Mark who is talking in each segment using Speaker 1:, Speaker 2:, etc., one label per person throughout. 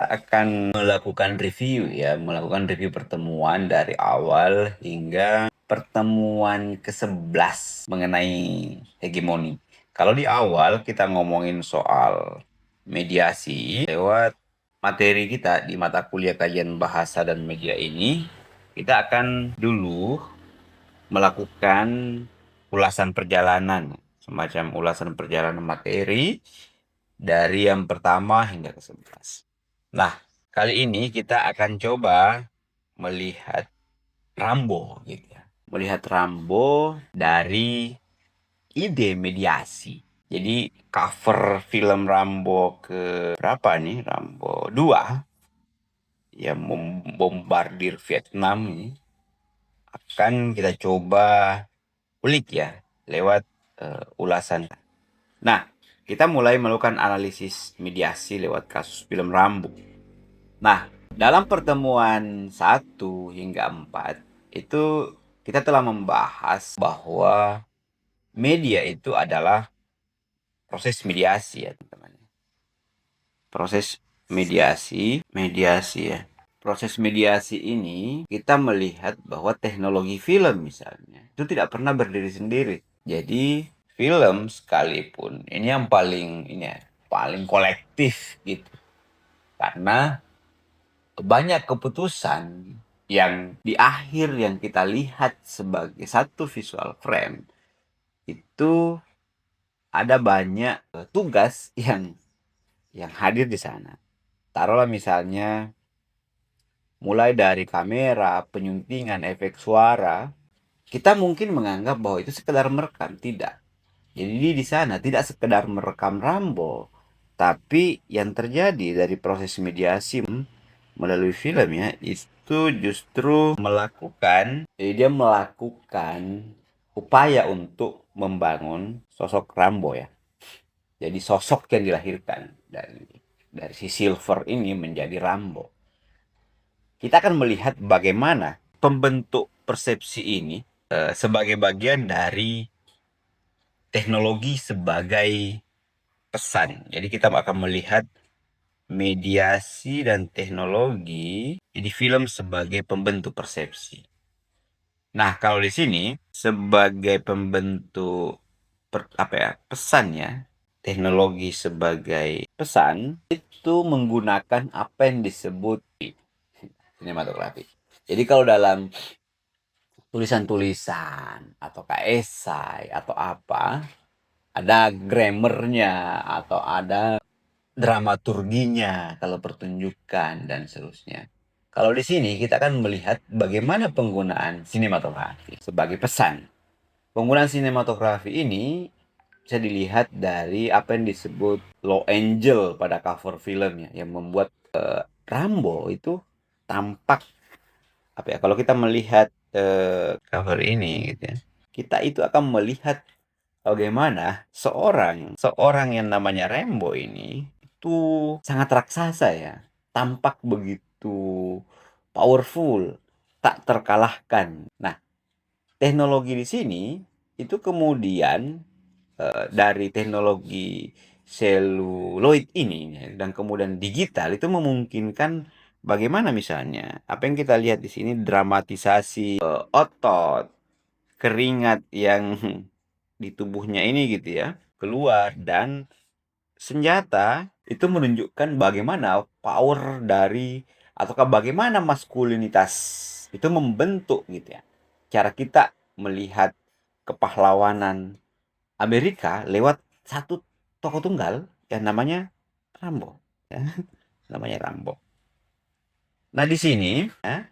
Speaker 1: Akan melakukan review pertemuan dari awal hingga pertemuan ke-11 mengenai hegemoni. Kalau di awal kita ngomongin soal mediasi lewat materi kita di mata kuliah kajian bahasa dan media ini, kita akan dulu melakukan ulasan perjalanan, semacam ulasan perjalanan materi dari yang pertama hingga ke-11. Nah, kali ini kita akan coba melihat Rambo gitu ya. Melihat Rambo dari ide mediasi. Jadi cover film Rambo ke berapa nih? Rambo 2 yang membombardir Vietnam ini akan kita coba ulik ya lewat ulasan. Nah, kita mulai melakukan analisis mediasi lewat kasus film Rambo. Nah, dalam pertemuan 1 hingga 4 itu kita telah membahas bahwa media itu adalah proses mediasi ya teman-teman. Proses mediasi ya. Proses mediasi ini kita melihat bahwa teknologi film misalnya itu tidak pernah berdiri sendiri. Jadi film sekalipun ini yang paling kolektif gitu. Karena banyak keputusan yang di akhir yang kita lihat sebagai satu visual frame itu ada banyak tugas yang hadir di sana. Taruhlah misalnya mulai dari kamera, penyuntingan, efek suara, kita mungkin menganggap bahwa itu sekedar merekam, tidak. Jadi di sana tidak sekedar merekam Rambo, tapi yang terjadi dari proses mediasi melalui film ya, itu justru dia melakukan upaya untuk membangun sosok Rambo ya. Jadi sosok yang dilahirkan dari si Silver ini menjadi Rambo. Kita akan melihat bagaimana pembentuk persepsi ini sebagai bagian dari teknologi sebagai pesan. Jadi kita akan melihat mediasi dan teknologi di film sebagai pembentuk persepsi. Nah, kalau di sini sebagai pembentuk pesannya, teknologi sebagai pesan itu menggunakan apa yang disebut sinematografi. Jadi kalau dalam tulisan-tulisan atau esai atau apa, ada grammarnya atau ada dramaturginya kalau pertunjukan dan seterusnya. Kalau di sini kita akan melihat bagaimana penggunaan sinematografi sebagai pesan. Penggunaan sinematografi ini bisa dilihat dari apa yang disebut Low Angel pada cover filmnya yang membuat Rambo itu tampak kalau kita melihat cover ini gitu ya, kita itu akan melihat bagaimana seorang yang namanya Rambo ini itu sangat raksasa ya, tampak begitu powerful, tak terkalahkan. Nah, teknologi di sini itu kemudian dari teknologi seluloid ini ya, dan kemudian digital itu memungkinkan bagaimana misalnya apa yang kita lihat di sini dramatisasi otot, keringat yang di tubuhnya ini gitu ya keluar, dan senjata itu menunjukkan bagaimana power dari ataukah bagaimana maskulinitas itu membentuk gitu ya cara kita melihat kepahlawanan Amerika lewat satu tokoh tunggal yang namanya Rambo ya. Namanya Rambo. Nah di sini ya,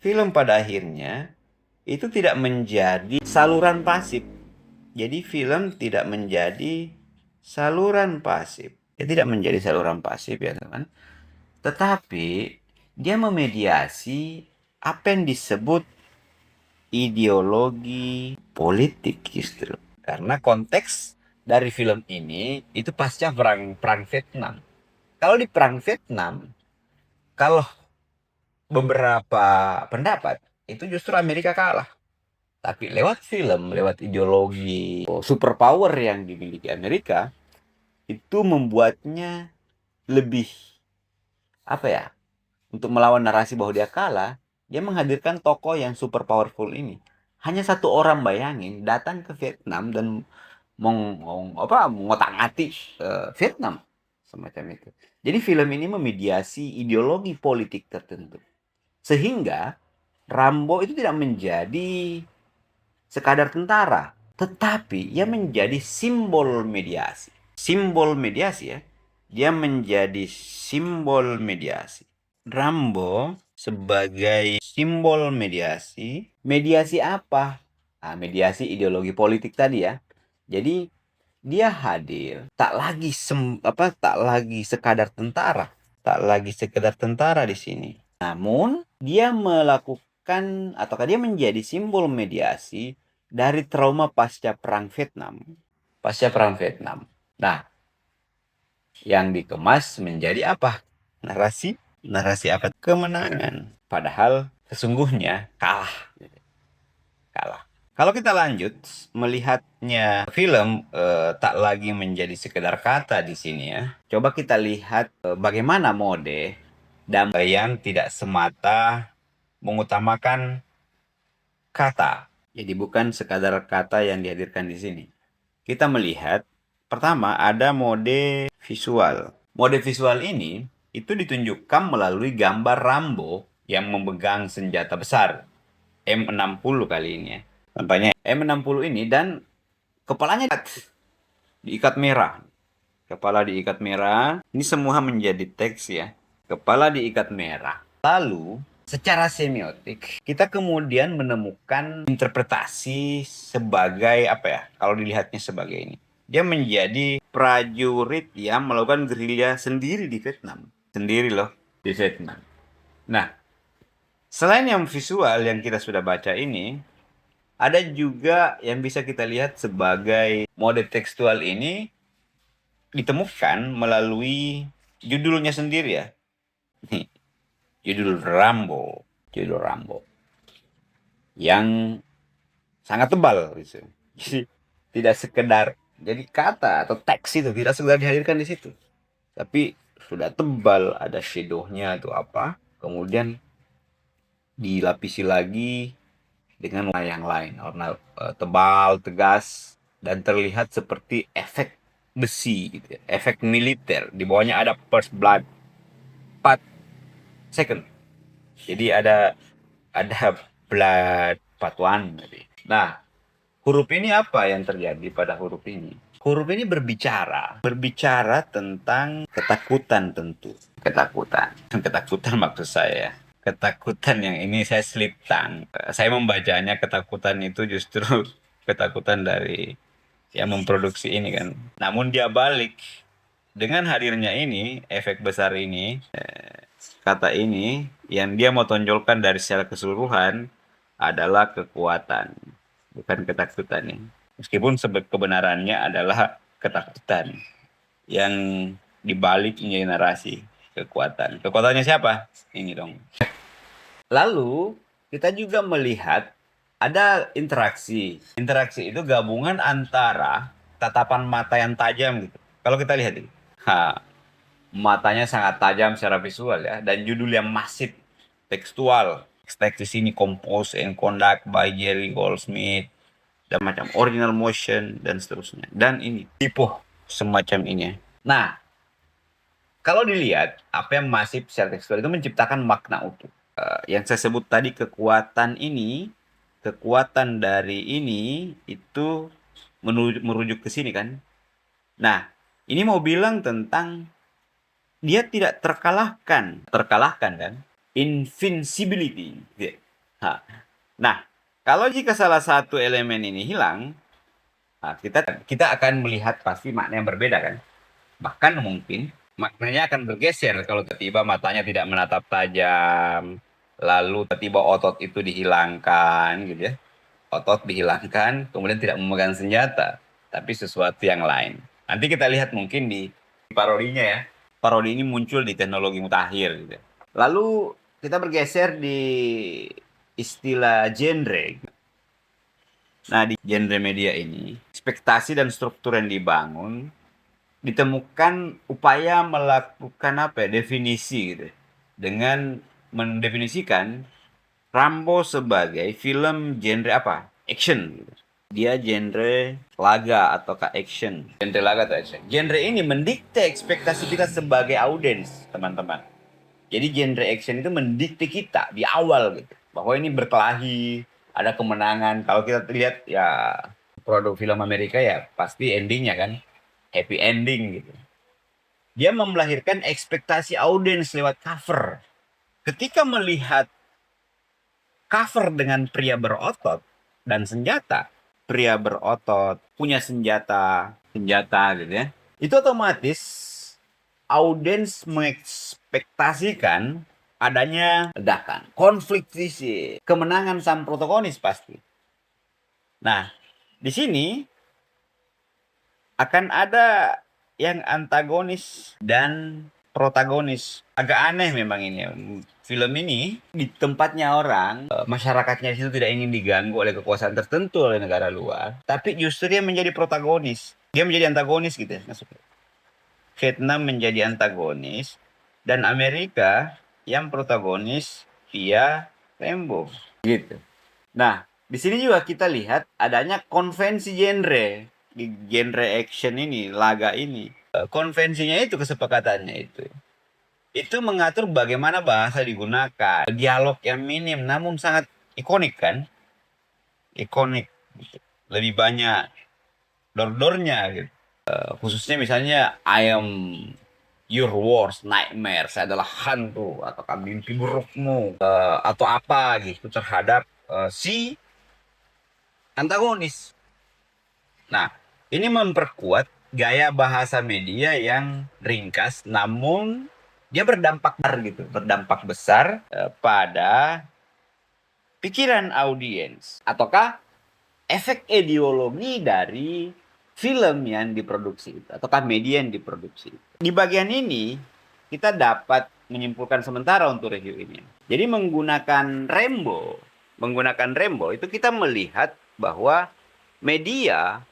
Speaker 1: film pada akhirnya itu tidak menjadi saluran pasif. Jadi film tidak menjadi saluran pasif. Dia tidak menjadi saluran pasif ya teman. Tetapi dia memediasi apa yang disebut ideologi politik justru. Karena konteks dari film ini itu pasca perang Vietnam. Kalau di perang Vietnam, kalau beberapa pendapat itu justru Amerika kalah. Tapi lewat film, lewat ideologi superpower yang dimiliki Amerika, itu membuatnya lebih apa ya, untuk melawan narasi bahwa dia kalah, dia menghadirkan tokoh yang super powerful ini. Hanya satu orang, bayangin, datang ke Vietnam dan mengotak-atik Vietnam semacam itu. Jadi film ini memediasi ideologi politik tertentu. Sehingga Rambo itu tidak menjadi sekadar tentara, tetapi ia menjadi simbol mediasi. Simbol mediasi ya. Dia menjadi simbol mediasi. Rambo sebagai simbol mediasi. Mediasi apa? Nah, mediasi ideologi politik tadi ya. Jadi dia hadir tak lagi sekadar tentara, tak lagi sekedar tentara di sini. Namun dia melakukan ataukah dia menjadi simbol mediasi dari trauma pasca perang Vietnam. Pasca perang Vietnam. Nah, yang dikemas menjadi apa? Narasi, narasi apa? Kemenangan. Padahal sesungguhnya kalah, kalah. Kalau kita lanjut melihatnya film tak lagi menjadi sekedar kata di sini ya. Coba kita lihat bagaimana mode damai yang tidak semata mengutamakan kata. Jadi bukan sekadar kata yang dihadirkan di sini. Kita melihat pertama ada mode visual. Mode visual ini itu ditunjukkan melalui gambar Rambo yang memegang senjata besar M60 kali ini ya. Tampaknya M60 ini dan kepalanya diikat merah. Kepala diikat merah. Ini semua menjadi teks ya. Kepala diikat merah. Lalu secara semiotik, kita kemudian menemukan interpretasi sebagai apa ya? Kalau dilihatnya sebagai ini. Dia menjadi prajurit yang melakukan gerilya sendiri di Vietnam. Sendiri loh, di Vietnam. Nah, selain yang visual yang kita sudah baca ini, ada juga yang bisa kita lihat sebagai mode tekstual ini ditemukan melalui judulnya sendiri ya. Nih, judul Rambo. Judul Rambo. Yang sangat tebal gitu. Jadi tidak sekedar jadi kata atau teks itu tidak sekedar dihadirkan di situ. Tapi sudah tebal, ada shadow-nya atau apa. Kemudian dilapisi lagi dengan warna yang lain, warna tebal, tegas, dan terlihat seperti efek besi, gitu ya. Efek militer. Di bawahnya ada first blood, part second. Jadi ada blood part one. Nah, huruf ini apa yang terjadi pada huruf ini? Huruf ini berbicara tentang ketakutan tentu. Ketakutan maksud saya. Ketakutan yang ini saya slip tongue. Saya membacanya ketakutan itu justru ketakutan dari yang memproduksi ini kan. Namun dia balik dengan hadirnya ini, efek besar ini, kata ini yang dia mau tonjolkan dari secara keseluruhan adalah kekuatan, bukan ketakutan ya. Meskipun kebenarannya adalah ketakutan yang dibalik menjadi narasi kekuatan. Kekuatannya siapa? Ini dong. Lalu kita juga melihat ada interaksi. Interaksi itu gabungan antara tatapan mata yang tajam gitu. Kalau kita lihat ini, matanya sangat tajam secara visual ya, dan judul yang masif tekstual. Teks di sini composed and conduct by Jerry Goldsmith dan macam original motion dan seterusnya. Dan ini tipe semacam ini. Nah, kalau dilihat apa yang masif secara tekstual itu menciptakan makna utuh. Yang saya sebut tadi kekuatan ini, kekuatan dari ini itu merujuk ke sini kan. Nah, ini mau bilang tentang dia tidak terkalahkan kan? Invincibility. Nah, kalau jika salah satu elemen ini hilang, nah, kita akan melihat pasti makna yang berbeda kan? Bahkan mungkin maknanya akan bergeser kalau tiba-tiba matanya tidak menatap tajam, lalu tiba-tiba otot itu dihilangkan gitu ya. Otot dihilangkan, kemudian tidak memegang senjata, tapi sesuatu yang lain. Nanti kita lihat mungkin di parodinya ya. Parodi ini muncul di teknologi mutakhir gitu. Lalu kita bergeser di istilah genre. Nah, di genre media ini, ekspektasi dan struktur yang dibangun ditemukan upaya melakukan definisi gitu. Dengan mendefinisikan Rambo sebagai film genre action gitu. Dia genre laga ataukah action. Genre laga atau action. Genre ini mendikte ekspektasi kita sebagai audiens, teman-teman. Jadi genre action itu mendikte kita di awal gitu. Bahwa ini berkelahi, ada kemenangan. Kalau kita lihat ya produk film Amerika ya pasti endingnya kan happy ending gitu. Dia melahirkan ekspektasi audiens lewat cover. Ketika melihat cover dengan pria berotot dan senjata, pria berotot punya senjata gitu ya. Itu otomatis audiens mengekspektasikan adanya ledakan, konflik fisik, kemenangan sang protagonis pasti. Nah, di sini akan ada yang antagonis dan protagonis. Agak aneh memang ini. Film ini di tempatnya orang, masyarakatnya di situ tidak ingin diganggu oleh kekuasaan tertentu oleh negara luar, tapi justru dia menjadi protagonis. Dia menjadi antagonis gitu ya, maksudnya. Vietnam menjadi antagonis dan Amerika yang protagonis via Rambo gitu. Nah, di sini juga kita lihat adanya konvensi genre di genre action ini, laga ini. Konvensinya itu kesepakatannya itu. Itu mengatur bagaimana bahasa digunakan, dialog yang minim namun sangat ikonik kan? Ikonik. Lebih banyak dor-dornya gitu. Khususnya misalnya I am your worst nightmare, saya adalah hantu atau mimpi burukmu atau apa gitu terhadap si antagonis. Nah, ini memperkuat gaya bahasa media yang ringkas namun dia berdampak besar gitu, berdampak besar pada pikiran audiens ataukah efek ideologi dari film yang diproduksi itu ataukah media yang diproduksi. Di bagian ini kita dapat menyimpulkan sementara untuk review ini. Jadi menggunakan Rambo itu kita melihat bahwa media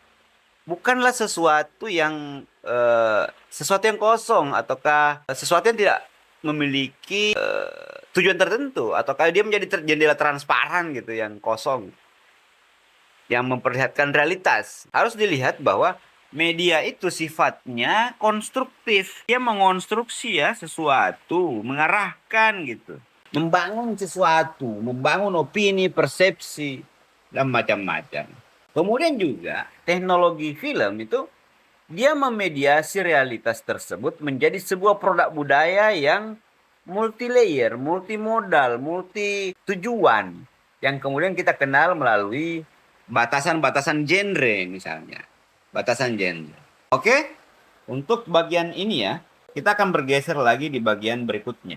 Speaker 1: bukanlah sesuatu yang kosong ataukah sesuatu yang tidak memiliki tujuan tertentu ataukah dia menjadi jendela transparan gitu yang kosong yang memperlihatkan realitas. Harus dilihat bahwa media itu sifatnya konstruktif. Dia mengonstruksi ya sesuatu, mengarahkan gitu. Membangun sesuatu, membangun opini, persepsi, dan macam-macam. Kemudian juga teknologi film itu dia memediasi realitas tersebut menjadi sebuah produk budaya yang multi layer, multimodal, multi tujuan yang kemudian kita kenal melalui batasan-batasan genre misalnya. Batasan genre. Oke? Untuk bagian ini ya, kita akan bergeser lagi di bagian berikutnya.